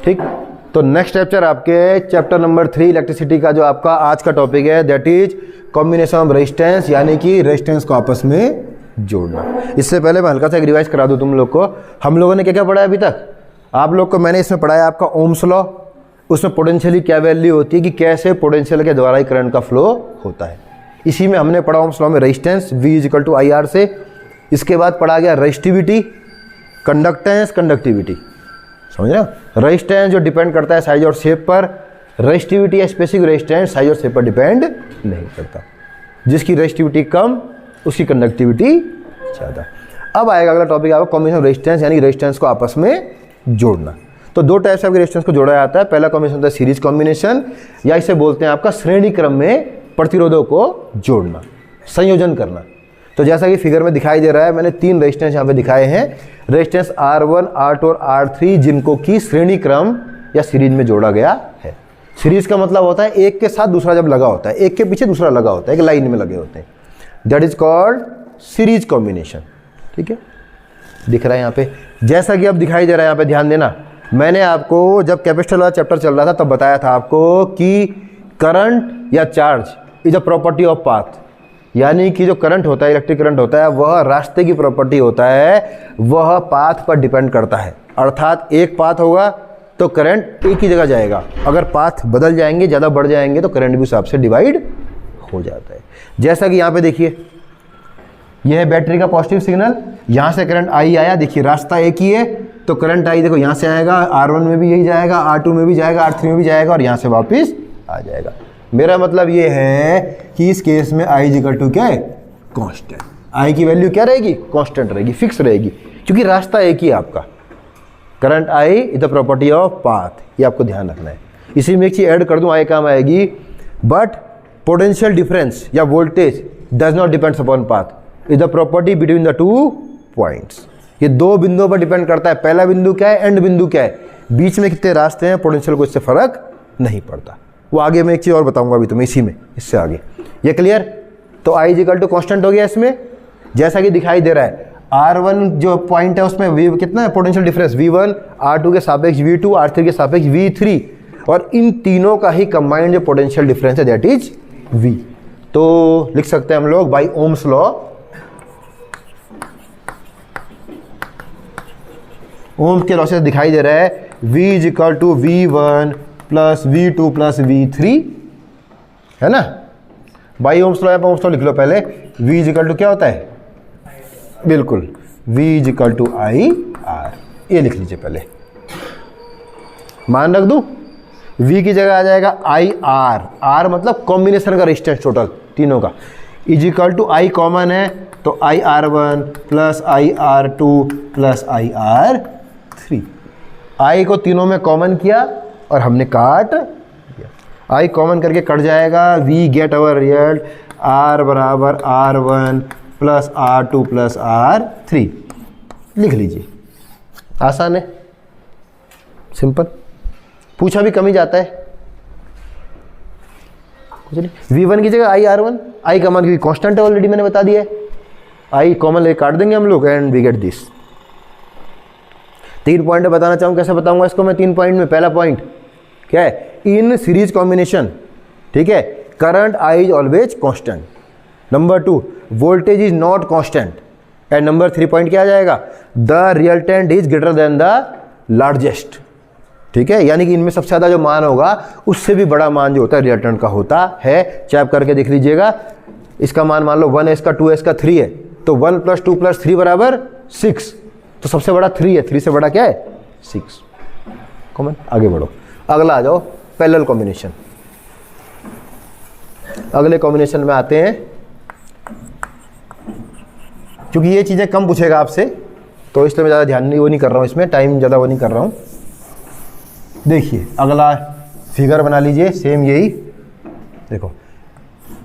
ठीक, तो next chapter आपके चैप्टर नंबर 3 इलेक्ट्रिसिटी का जो आपका आज का टॉपिक है that is combination of resistance, यानी कि रेजिस्टेंस को आपस में जोड़ना। इससे पहले मैं हल्का सा एक रिवाइज करा दूं तुम लोग को। हम लोगों ने क्या क्या पढ़ा है अभी तक? आप लोग को मैंने इसमें पढ़ाया आपका ओम्स लॉ, उसमें पोटेंशियली क्या वैल्यू होती है कि कैसे पोटेंशियल के द्वारा ही करंट का फ्लो होता है। इसी में हमने पढ़ा ओम्स लॉ में resistance V equal to IR से। इसके बाद पढ़ा गया रेजिस्टिविटी, कंडक्टेंस, कंडक्टिविटी, समझ रहे हो? रेजिस्टेंस जो डिपेंड करता है साइज और शेप पर, रेजिस्टिविटी या स्पेसिफिक रेजिस्टेंस साइज और शेप पर डिपेंड नहीं करता। जिसकी रेजिस्टिविटी कम उसकी कंडक्टिविटी ज़्यादा। अब आएगा अगला टॉपिक आपका कॉम्बिनेशन रेजिस्टेंस, यानी रेजिस्टेंस को आपस में जोड़ना। तो दो टाइप से आपके रेजिस्टेंस को जोड़ा जाता है। पहला कॉम्बिनेशन होता है सीरीज कॉम्बिनेशन, या इसे बोलते हैं आपका श्रेणी क्रम में प्रतिरोधों को जोड़ना, संयोजन करना। तो जैसा कि फिगर में दिखाई दे रहा है, मैंने 3 रेजिस्टेंस यहाँ पे दिखाए हैं, रेजिस्टेंस R1, R2 और R3, जिनको कि श्रेणी क्रम या सीरीज में जोड़ा गया है। सीरीज का मतलब होता है एक के साथ दूसरा जब लगा होता है, एक के पीछे दूसरा लगा होता है, एक लाइन में लगे होते हैं, that is called series combination. ठीक है, दिख रहा है यहाँ पे, जैसा कि अब दिखाई दे रहा है यहाँ पे, ध्यान देना। मैंने आपको जब कैपेसिटर वाला चैप्टर चल रहा था तब बताया था आपको कि करंट या charge is a property of path, यानी कि जो करंट होता है, इलेक्ट्रिक करंट होता है, वह रास्ते की प्रॉपर्टी होता है, वह पाथ पर डिपेंड करता है। अर्थात एक पाथ होगा तो करंट एक ही जगह जाएगा, अगर पाथ बदल जाएंगे, ज़्यादा बढ़ जाएंगे तो करंट भी उस हिसाब से डिवाइड हो जाता है। जैसा कि यहाँ पे देखिए, यह है बैटरी का पॉजिटिव सिग्नल, यहाँ से करंट आई आया, देखिए रास्ता एक ही है, तो करंट आई देखो यहाँ से आएगा, R1 में भी यही जाएगा, R2 में भी जाएगा, R3 में भी जाएगा और यहाँ से वापस आ जाएगा। मेरा मतलब ये है कि इस केस में I इक्वल टू क्या है? कांस्टेंट। I की वैल्यू क्या रहेगी? कांस्टेंट रहेगी, फिक्स रहेगी, क्योंकि रास्ता एक ही है आपका। Current I is the property of path, ये आपको ध्यान रखना है। इसी में एक चीज ऐड कर दूं, I काम आएगी, बट पोटेंशियल डिफरेंस या voltage does not depends upon path, is the property between the 2 points. ये 2 बिंदुओं पर डिपेंड करता है। पहला बिंदु क्या है? एंड बिंदु क्या है? बीच में कितने रास्ते हैं, पोटेंशियल को इससे फर्क नहीं पड़ता। वो आगे मैं एक चीज़ और बताऊंगा अभी तुम्हें इसी में, इससे आगे। ये क्लियर? तो I इक्वल टू कांस्टेंट हो गया इसमें, जैसा कि दिखाई दे रहा है। R1 जो पॉइंट है उसमें V कितना है? पोटेंशियल डिफरेंस V1, R2 के सापेक्ष V2, R3 के सापेक्ष V3, और इन तीनों का ही कंबाइंड जो पोटेंशियल डिफरेंस है दैट इज V। तो लिख सकते हैं हम लोग बाय ओम्स लॉ, ओम्स के लॉ से दिखाई दे रहा है V is equal to V1 plus V2 plus V3, है ना? By Ohm's law, Ohm's law लिख लो पहले। V इज इक्वल टू क्या होता है? बिल्कुल, V is equal to IR, ये लिख लीजिए पहले, मान रख दूं। V की जगह आ जाएगा IR, R मतलब कॉम्बिनेशन का रेजिस्टेंस टोटल तीनों का, is equal to I common है तो IR1 plus IR2 plus IR3। I को तीनों में कॉमन किया और हमने काट दिया। I कॉमन करके कट जाएगा, we get our result R बराबर R1 plus R2 plus R3। लिख लीजिए, आसान है, सिंपल, पूछा भी कम ही जाता है। कुछ नहीं, V1 की जगह IR1, I का मान क्योंकि कांस्टेंट है ऑलरेडी मैंने बता दिया है, I कॉमन लेके काट देंगे हम लोग and we get this. 3 point बताना चाहूँ, कैसे बताऊंगा इसको मैं 3 पॉइंट में। पहला पॉइंट क्या है? इन सीरीज कॉम्बिनेशन, ठीक है, current I is always constant. Number 2, voltage is not constant. And number 3 point क्या आ जाएगा? The resultant is greater than the largest. ठीक है, यानी कि इनमें सबसे ज़्यादा जो मान होगा उससे भी बड़ा मान जो होता है रिजल्टेंट का होता है। चैप करके देख लीजिएगा, इसका मान मान लो 1 है, इसका 2 है, इसका 3 है, तो 1 + 2 + 3 बराबर 6, तो सबसे बड़ा 3 है, 3 से बड़ा क्या है? 6 कॉमन। आगे बढ़ो, अगला आ जाओ, पैरेलल कॉम्बिनेशन। अगले कॉम्बिनेशन में आते हैं, क्योंकि ये चीज़ें कम पूछेगा आपसे तो इसलिए मैं ज़्यादा ध्यान नहीं कर रहा हूँ इसमें, टाइम ज़्यादा वो नहीं कर रहा हूँ। देखिए अगला फिगर बना लीजिए, सेम यही देखो।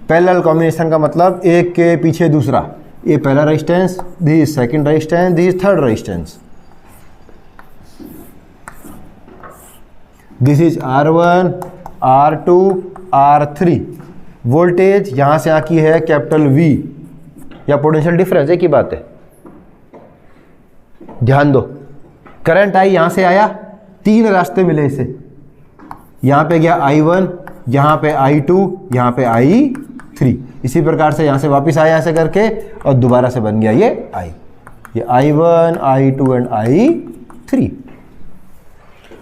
पैरेलल कॉम्बिनेशन का मतलब एक के पीछे दूसरा, ये पहला resistance, this second resistance, this third resistance, this is R1, R2, R3। Voltage यहां से आकी है कैपिटल V या पोटेंशियल डिफरेंस, एक ही बात है, ध्यान दो। करंट आई यहां से आया, तीन रास्ते मिले इसे, यहाँ पे गया I1, यहाँ पे I2, यहाँ पे I3। इसी प्रकार से यहाँ से वापस आया ऐसे करके और दोबारा से बन गया ये I1, I2 and I3।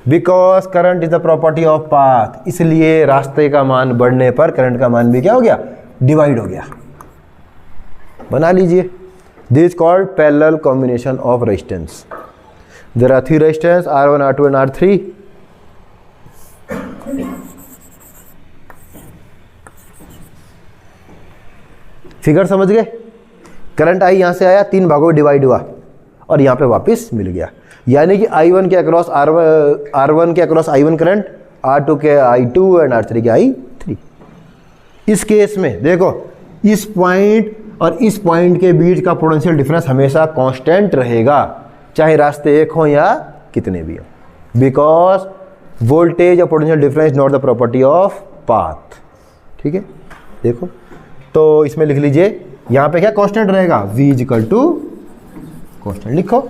Because current is the property of path, इसलिए रास्ते का मान बढ़ने पर करंट का मान भी क्या हो गया, डिवाइड हो गया। बना लीजिए, this is called parallel combination of resistance. There are 3 resistance R1, R2 and R3। Figure समझ गए? करंट आई यहां से आया, 3 भागों में डिवाइड हुआ और यहां पे वापस मिल गया। यानी कि I1 के अक्रॉस R1 के अक्रॉस I1 करंट, R2 के I2 एंड R3 के I3। इस केस में देखो, इस पॉइंट और इस पॉइंट के बीच का पोटेंशियल डिफरेंस हमेशा कांस्टेंट रहेगा, चाहे रास्ते एक हो या कितने भी हो। बिकॉज वोल्टेज और potential difference not the property of path. ठीक है, देखो तो इसमें लिख लीजिए, यहां पे क्या कांस्टेंट रहेगा, V इक्वल टू कांस्टेंट लिखो,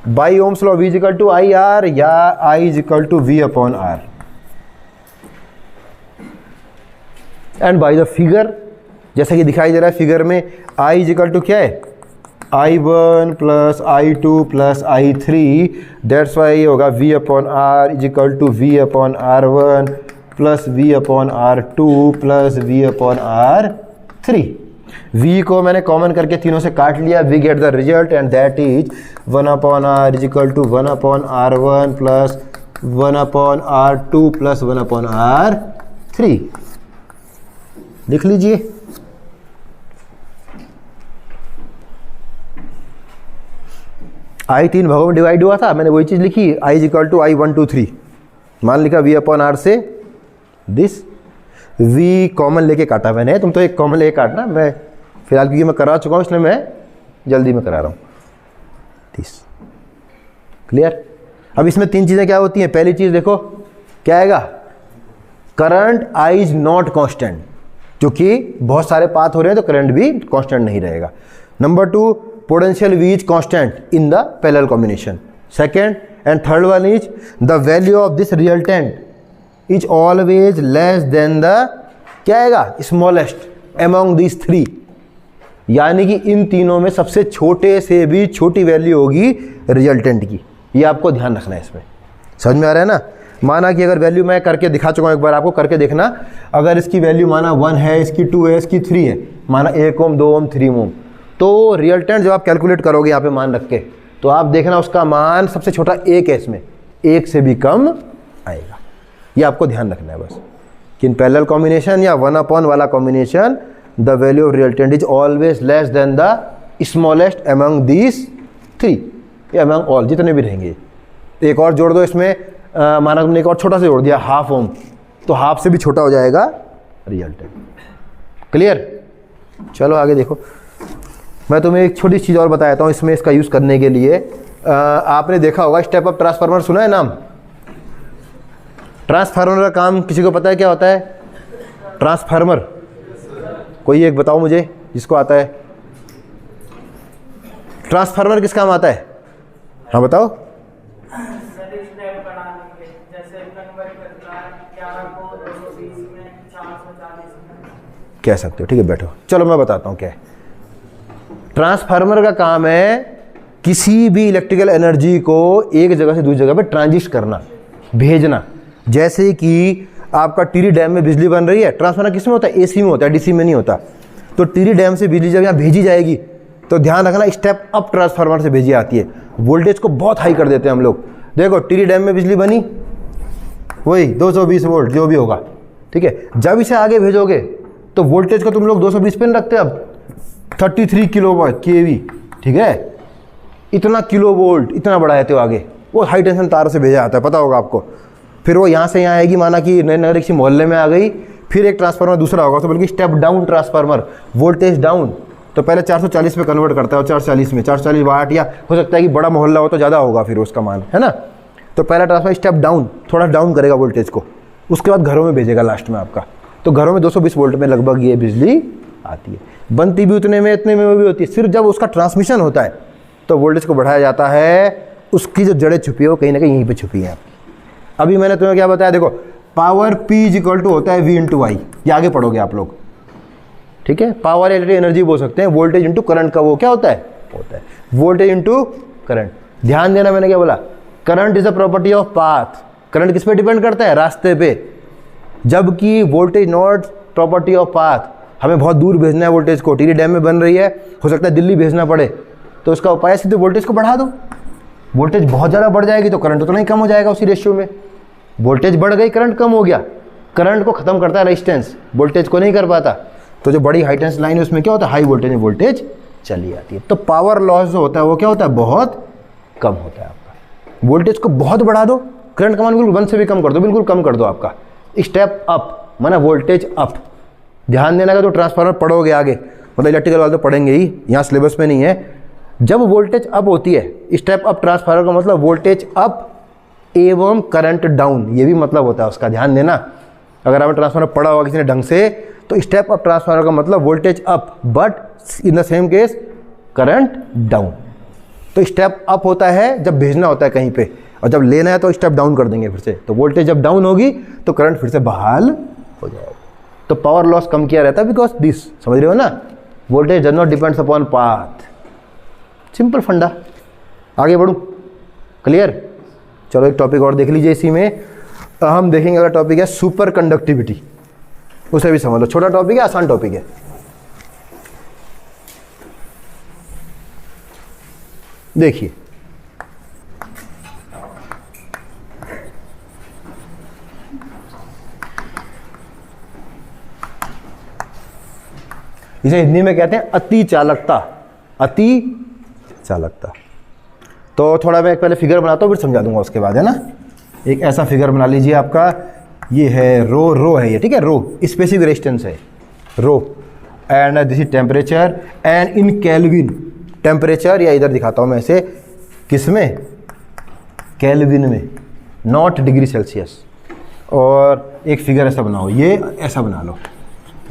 by Ohm's law V equal to IR या I equal to V upon R। And by the figure, जैसा कि दिखाई दे रहा है फिगर में, I इक्वल टू क्या है, I1 plus I2 plus I3, that's why ये होगा V upon R is equal to V upon R1 plus V upon R2 plus V upon R3। V को मैंने कॉमन करके तीनों से काट लिया, we get the result and that is 1 upon R is equal to 1 upon R1 plus 1 upon R2 plus 1 upon R3। लिख लीजिए। I 3 भागों में डिवाइड हुआ था, मैंने वही चीज़ लिखी, I is equal to I1 2 3, मान लिखा V अपॉन R से दिस, V कॉमन लेके काटा मैंने, तुम तो एक कॉमन लेके काटना, मैं फिलहाल क्योंकि मैं करा चुका हूँ इसलिए मैं जल्दी में करा रहा हूँ दिस। क्लियर? अब इसमें 3 चीज़ें क्या होती हैं। पहली चीज़ देखो क्या आएगा, current I is not constant, क्योंकि बहुत सारे पाथ हो रहे हैं तो करंट भी कॉन्स्टेंट नहीं रहेगा। Number 2, potential V is constant in the parallel combination. Second and third one is the value of this resultant is always less than the क्या आएगा, smallest among these 3। यानी कि इन तीनों में सबसे छोटे से भी छोटी वैल्यू होगी रिजल्टेंट की। ये आपको ध्यान रखना है इसमें। समझ में आ रहा है ना? माना कि अगर वैल्यू मैं करके दिखा चुका हूँ, एक बार आपको करके देखना, अगर इसकी वैल्यू माना 1 है, इसकी 2 है, इसकी 3 है, माना 1 ओम 2 ओम 3 ओम, तो रिजल्टेंट जब आप कैलकुलेट करोगे यहाँ पे मान रख के, तो आप देखना उसका मान सबसे छोटा 1 है, इसमें 1 से भी कम आएगा। ये आपको ध्यान रखना है बस कि इन पैरेलल कॉम्बिनेशन या 1 अपॉन वाला combination the value of resultant is always less than the smallest among these 3 या अमंग ऑल, जितने भी रहेंगे। एक और जोड़ दो इसमें, माना तुमने एक और छोटा सा जोड़ दिया 1/2 ओम, तो हाफ से भी छोटा हो जाएगा रिजल्टेंट। क्लियर? चलो आगे देखो, मैं तुम्हें एक छोटी चीज़ और बताता हूँ इसमें, इसका यूज़ करने के लिए। आपने देखा होगा स्टेप अप ट्रांसफार्मर, सुना है नाम? ट्रांसफार्मर का काम किसी को पता है क्या होता है? ट्रांसफार्मर कोई एक बताओ मुझे जिसको आता है। ट्रांसफार्मर किस काम आता है? हाँ बताओ। कह सकते हो, ठीक है बैठो, चलो मैं बताता हूँ क्या है। ट्रांसफार्मर का काम है किसी भी इलेक्ट्रिकल एनर्जी को एक जगह से दूसरी जगह पे ट्रांजिट करना, भेजना। जैसे कि आपका टीरी डैम में बिजली बन रही है, ट्रांसफार्मर किस में होता है? एसी में होता है, डीसी में नहीं होता। तो टीरी डैम से बिजली जब यहाँ भेजी जाएगी तो ध्यान रखना स्टेप अप ट्रांसफार्मर से भेजी आती है, वोल्टेज को बहुत हाई कर देते हैं हम लोग। देखो टीरी डैम में बिजली बनी, वही 220 वोल्ट जो भी होगा, ठीक है। जब इसे आगे भेजोगे तो वोल्टेज को तुम लोग 220 पे रखते हैं, अब 33 किलोवाट केवी, ठीक है। इतना किलो वोल्ट इतना बढ़ाते हो आगे, वो हाई टेंशन तारों से भेजा जाता है, पता होगा आपको। फिर वो यहाँ से यहाँ आएगी, माना कि नगर किसी मोहल्ले में आ गई, फिर एक ट्रांसफार्मर दूसरा होगा, तो बल्कि step down transformer, voltage down. तो पहले 440 पे कन्वर्ट करता है और 440 में 440 वाट, या हो सकता है कि बड़ा मोहल्ला हो तो ज़्यादा होगा फिर उसका मान, है ना। तो पहला ट्रांसफार्मर स्टेप डाउन, थोड़ा डाउन करेगा वोल्टेज को, उसके बाद घरों में भेजेगा लास्ट में आपका। तो घरों में 220 वोल्ट में लगभग ये बिजली आती है। बनती भी उतने में, इतने में भी होती है। सिर्फ जब उसका ट्रांसमिशन होता है तो वोल्टेज को बढ़ाया जाता है, उसकी जो जड़ें छुपी है वो कहीं ना कहीं यहीं पे छुपी हैं। अभी मैंने तुम्हें क्या बताया, देखो पावर P इक्वल टू होता है V इंटू आई, ये आगे पढ़ोगे आप लोग, ठीक है। पावर एनर्जी बोल सकते हैं, वोल्टेज इंटू करंट का वो क्या होता है वोल्टेज इंटू करंट। ध्यान देना मैंने क्या बोला, current is a property of path. Current किस पे डिपेंड करता है, रास्ते पे, जबकि voltage not property of path. हमें बहुत दूर भेजना है वोल्टेज को, टिहरी डैम में बन रही है, हो सकता है दिल्ली भेजना पड़े, तो उसका उपाय सीधे वोल्टेज को बढ़ा दो। वोल्टेज बहुत ज़्यादा बढ़ जाएगी तो करंट उतना ही कम हो जाएगा उसी रेशियो में। वोल्टेज बढ़ गई, करंट कम हो गया। करंट को खत्म करता है रेजिस्टेंस, वोल्टेज को नहीं कर पाता। तो जो बड़ी हाई टेंस लाइन है उसमें क्या होता है, हाई वोल्टेज में वोल्टेज चली आती है। तो पावर लॉस जो होता है वो क्या होता है, बहुत कम होता है आपका। वोल्टेज को बहुत बढ़ा दो, करंट का मान बिल्कुल 1 से भी कम कर दो, बिल्कुल कम कर दो आपका। स्टेप अप माना वोल्टेज अप। ध्यान देना का तो ट्रांसफार्मर पढ़ोगे आगे, मतलब इलेक्ट्रिकल वाले तो पढ़ेंगे ही, यहाँ सिलेबस में नहीं है। जब वोल्टेज अप होती है, स्टेप अप ट्रांसफार्मर का मतलब वोल्टेज अप एवं करंट डाउन, ये भी मतलब होता है उसका। ध्यान देना, अगर आपने ट्रांसफार्मर पढ़ा होगा किसी ने ढंग से, तो स्टेप अप ट्रांसफार्मर का मतलब voltage up but in the same case current down. तो स्टेप अप होता है जब भेजना होता है कहीं पे, और जब लेना है तो स्टेप डाउन कर देंगे फिर से। तो वोल्टेज जब डाउन होगी तो करंट फिर से बहाल हो जाएगा। तो पावर लॉस कम किया रहता है बिकॉज दिस, समझ रहे हो ना, voltage does not depends upon path. Simple फंडा। आगे बढ़ूं, क्लियर। चलो एक टॉपिक और देख लीजिए इसी में। हम देखेंगे अगला टॉपिक है सुपर कंडक्टिविटी, उसे भी समझ लो। छोटा टॉपिक है, आसान टॉपिक है। देखिए इसे हिंदी में कहते हैं अति चालकता। अति चालकता। तो थोड़ा मैं पहले फिगर बनाता हूँ फिर समझा दूंगा उसके बाद, है ना। एक ऐसा फिगर बना लीजिए आपका, ये है रो है ये, ठीक है। रो स्पेसिफिक रेजिस्टेंस है rho, and this is temperature, and in kelvin temperature, या इधर दिखाता हूँ मैं इसे, किसमें, केल्विन में, नॉट डिग्री सेल्सियस। और एक फिगर ऐसा बनाओ, ये ऐसा बना लो,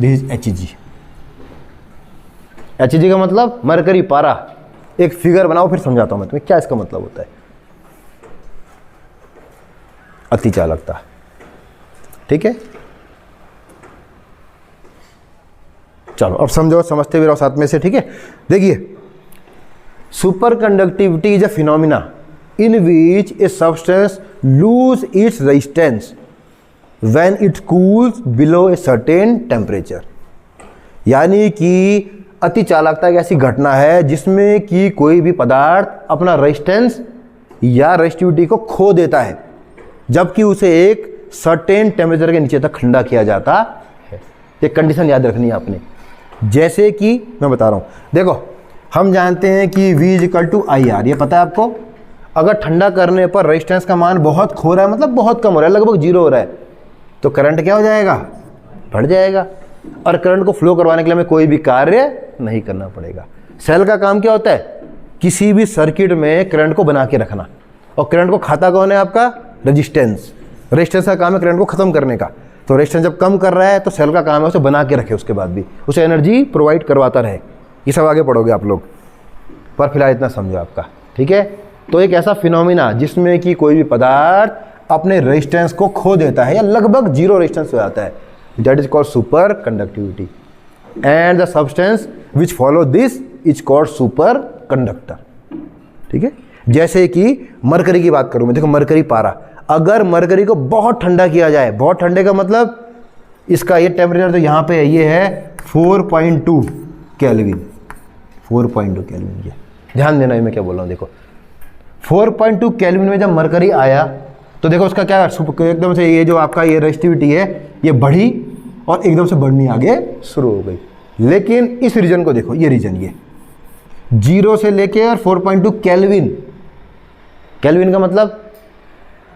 दिस इज HG। HG का मतलब मरकरी पारा। एक फिगर बनाओ फिर समझाता हूं मैं तुम्हें क्या इसका मतलब होता है। अति चालकता, ठीक है। चलो अब समझो, समझते भी रहो साथ में से, ठीक है। देखिए, super conductivity is a phenomena in which a substance lose its resistance when it cools below a certain temperature. यानी कि अति चालकता एक ऐसी घटना है जिसमें कि कोई भी पदार्थ अपना रेजिस्टेंस या रेजिस्टिविटी को खो देता है, जबकि उसे एक सर्टेन टेम्परेचर के नीचे तक ठंडा किया जाता है। ये कंडीशन याद रखनी है आपने। जैसे कि मैं बता रहा हूं, देखो हम जानते हैं कि V इक्वल टू IR, ये पता है आपको। अगर ठंडा करने पर रेजिस्टेंस का मान बहुत खो रहा है, मतलब बहुत कम हो रहा है, लगभग 0 हो रहा है, तो करंट क्या हो जाएगा, बढ़ जाएगा। और करंट को फ्लो करवाने के लिए हमें कोई भी कार्य नहीं करना पड़ेगा। सेल का काम क्या होता है, किसी भी सर्किट में करंट को बना के रखना, और करंट को खाता कौन है आपका, रेजिस्टेंस। रेजिस्टेंस का काम है करंट को खत्म करने का। तो रेजिस्टेंस जब कम कर रहा है तो सेल का काम है उसे बना के रखे, उसके बाद भी उसे एनर्जी प्रोवाइड करवाता रहे। ये सब आगे पढ़ोगे आप लोग, पर फिलहाल इतना समझो आपका, ठीक है। तो एक ऐसा फिनोमिना जिसमें कि कोई भी पदार्थ अपने रेजिस्टेंस को खो देता है या लगभग 0 रेजिस्टेंस हो जाता है, that is called super conductivity, and the substance which follow this is called super conductor, ठीक है। जैसे कि मरकरी की बात करूं मैं, देखो मरकरी पारा, अगर मरकरी को बहुत ठंडा किया जाए, बहुत ठंडे का मतलब इसका ये टेम्परेचर तो यहाँ पे है, ये है 4.2 केल्विन, 4.2 केल्विन। ये ध्यान देना है मैं क्या बोल रहा हूँ। देखो 4.2 केल्विन में जब मरकरी आया तो देखो उसका क्या, एकदम से ये जो आपका ये रेजिस्टिविटी है ये बढ़ी और एकदम से बढ़नी आगे शुरू हो गई। लेकिन इस रीजन को देखो, ये रीजन, ये 0 से लेके और 4.2 केल्विन, केल्विन का मतलब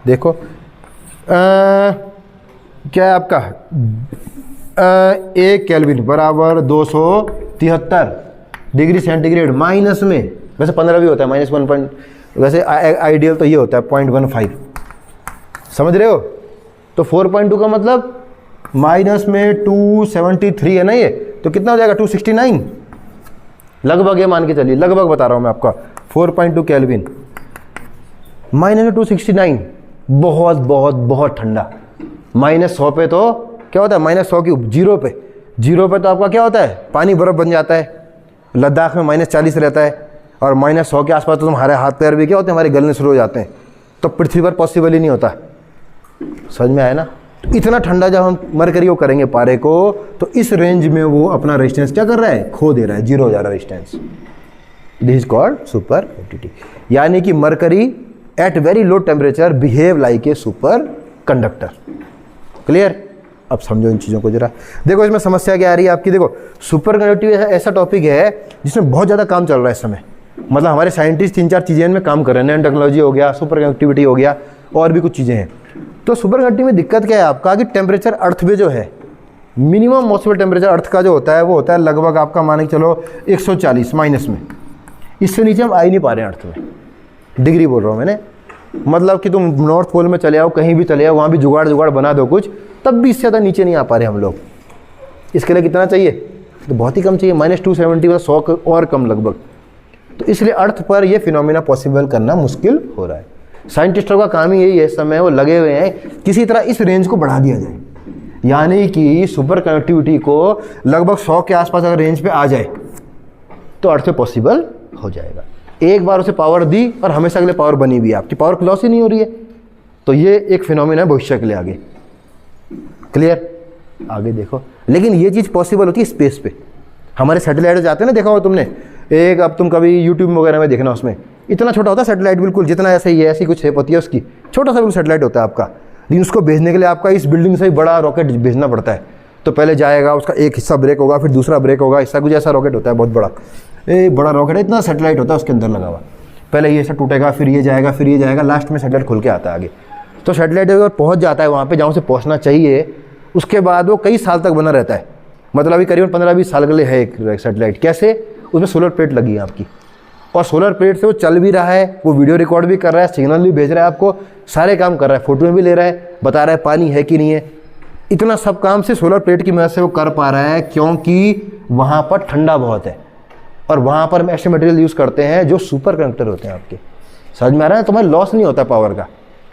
देखो क्या है आपका, 1 केल्विन बराबर 273 डिग्री सेंटीग्रेड, माइनस में वैसे 15 भी होता है, -1 वैसे आइडियल तो ये होता है 0.15, समझ रहे हो। तो 4.2 का मतलब माइनस में 273 है ना, ये तो कितना हो जाएगा 269 लगभग, ये मान के चलिए, लगभग बता रहा हूं मैं आपका। 4.2 केल्विन माइनस में 269 बहुत बहुत बहुत ठंडा। -100 पे तो क्या होता है, -100 की 0 पे तो आपका क्या होता है, पानी बर्फ बन जाता है। लद्दाख में -40 रहता है और -100 के आसपास तो हमारे हाथ पैर भी क्या होते हैं, हमारे गलने शुरू हो जाते हैं। तो पृथ्वी पर पॉसिबल ही नहीं होता। समझ में आया ना। तो इतना ठंडा जब हम मरकरी को करेंगे पारे को, तो इस रेंज में वो अपना रेजिस्टेंस क्या कर रहा है, खो दे रहा है, 0 हो जा रहा है resistance. This is called super conductivity. यानी कि mercury at very low temperature behave like a super conductor. Clear. अब समझो इन चीज़ों को जरा। देखो इसमें समस्या क्या आ रही है आपकी। देखो सुपर कंडक्टिविटी ऐसा टॉपिक है जिसमें बहुत ज़्यादा काम चल रहा है इस समय। मतलब हमारे साइंटिस्ट 3-4 चीज़ें इनमें काम कर रहे हैं। नैनो टेक्नोलॉजी हो गया, सुपर कंडक्टिविटी हो गया, और भी कुछ चीज़ें हैं। तो सुपर कंडक्टिविटी में दिक्कत क्या है आपका कि टेम्परेचर अर्थ पे जो है, मिनिमम पॉसिबल टेम्परेचर अर्थ का जो होता है वो होता है लगभग आपका मान के चलो 140 माइनस में। इससे नीचे हम आ ही नहीं पा रहे हैं अर्थ में। डिग्री बोल रहा हूँ मैंने। मतलब कि तुम नॉर्थ पोल में चले आओ, कहीं भी चले आओ, वहाँ भी जुगाड़ बना दो कुछ, तब भी इससे ज़्यादा नीचे नहीं आ पा रहे हम लोग। इसके लिए कितना चाहिए, तो बहुत ही कम चाहिए, -270 मतलब 100 और कम लगभग। तो इसलिए अर्थ पर यह फिनोमिना पॉसिबल करना मुश्किल हो रहा है। साइंटिस्टों का काम ही यही है, इस समय वो लगे हुए हैं किसी तरह इस रेंज को बढ़ा दिया जाए। यानी कि सुपर कंडक्टिविटी को लगभग 100 के आसपास अगर रेंज पे आ जाए तो अर्थ पे पॉसिबल हो जाएगा। एक बार उसे पावर दी और हमेशा के लिए पावर बनी हुई है, आपकी पावर लॉस ही नहीं हो रही है। तो ये एक फिनोमिना है भविष्य के लिए आगे। क्लियर। आगे देखो, लेकिन ये चीज़ पॉसिबल होती है स्पेस पे। हमारे सैटेलाइट जाते हैं ना, देखा हो तुमने एक, अब तुम कभी यूट्यूब वगैरह में देखना, उसमें इतना छोटा होता है सैटेलाइट, बिल्कुल जितना ऐसे ही ऐसी कुछ शेप होती है उसकी, छोटा सा बिल्कुल सैटेलाइट होता है आपका। लेकिन उसको भेजने के लिए आपका इस बिल्डिंग से ही बड़ा रॉकेट भेजना पड़ता है। तो पहले जाएगा, उसका एक हिस्सा ब्रेक होगा, फिर दूसरा ब्रेक होगा, ऐसा कुछ ऐसा रॉकेट होता है बहुत बड़ा। बड़ा रॉकेट है, इतना सैटेलाइट होता है उसके अंदर लगा हुआ। पहले ये ऐसा टूटेगा, फिर ये जाएगा, फिर ये जाएगा, लास्ट में सैटेलाइट खुल के आता है आगे। तो सैटेलाइट अगर पहुँच जाता है वहाँ पर जहाँ से पहुँचना चाहिए, उसके बाद वो कई साल तक बना रहता है। मतलब अभी करीबन 15-20 साल के लिए है एक सैटेलाइट। कैसे, उसमें सोलर प्लेट लगी है आपकी, और सोलर प्लेट से वो चल भी रहा है, वो वीडियो रिकॉर्ड भी कर रहा है, सिग्नल भी भेज रहा है आपको, सारे काम कर रहा है, फोटो भी ले रहा है, बता रहा है पानी है कि नहीं है। इतना सब काम से सोलर प्लेट की मदद से वो कर पा रहा है, क्योंकि वहाँ पर ठंडा बहुत है और वहाँ पर हम ऐसे मटेरियल यूज़ करते हैं जो सुपर कंडक्टर होते हैं आपके। समझ में आ रहा है, तुम्हारा लॉस नहीं होता पावर का।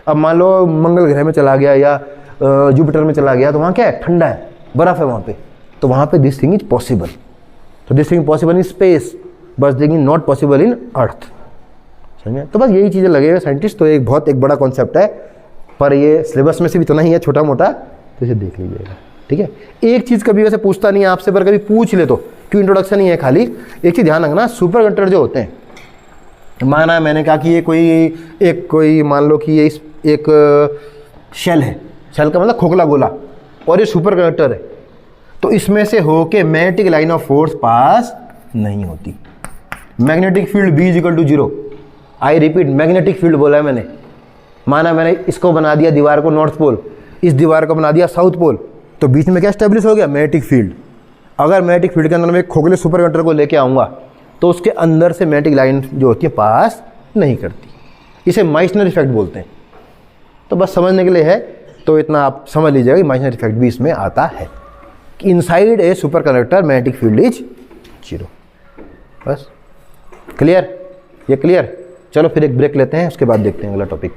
अब मान लो मंगल ग्रह में चला गया या जुपिटर में चला गया, तो वहाँ क्या है, ठंडा है, बर्फ़ है वहाँ पे, तो वहाँ पे दिस थिंग इज पॉसिबल। तो this thing possible in space, बस लेकिन नॉट पॉसिबल इन अर्थ। समझे। तो बस यही चीज़ें लगे हुए साइंटिस्ट। तो एक बहुत एक बड़ा कॉन्सेप्ट है, पर ये सिलेबस में से भी इतना ही है छोटा मोटा, तो इसे देख लीजिएगा। ठीक है। एक चीज़ कभी वैसे पूछता नहीं है आपसे, पर कभी पूछ ले तो, क्यों इंट्रोडक्शन ही है खाली। एक चीज़ ध्यान रखना, सुपर कंडक्टर जो होते हैं, माना मैंने कहा कि ये कोई मान लो कि ये एक शेल है, शेल का मतलब खोखला गोला, और ये सुपर कंडक्टर है, तो इसमें से होके magnetic line of force pass नहीं होती। Magnetic field B = 0। I repeat, magnetic field बोला है मैंने। माना मैंने इसको बना दिया दीवार को नॉर्थ पोल, इस दीवार को बना दिया साउथ पोल, तो बीच में क्या स्टेब्लिश हो गया, मैग्नेटिक फील्ड। अगर मैग्नेटिक फील्ड के अंदर मैं एक खोखले सुपर कंडक्टर को लेके आऊँगा, तो उसके अंदर से मैग्नेटिक लाइन जो होती है पास नहीं करती। इसे माइसनर इफेक्ट बोलते हैं। तो बस समझने के लिए है, तो इतना आप समझ लीजिएगा कि माइसनर इफेक्ट भी इसमें आता है कि inside a super conductor magnetic field is 0। बस क्लियर, ये क्लियर। चलो फिर एक ब्रेक लेते हैं, उसके बाद देखते हैं अगला टॉपिक।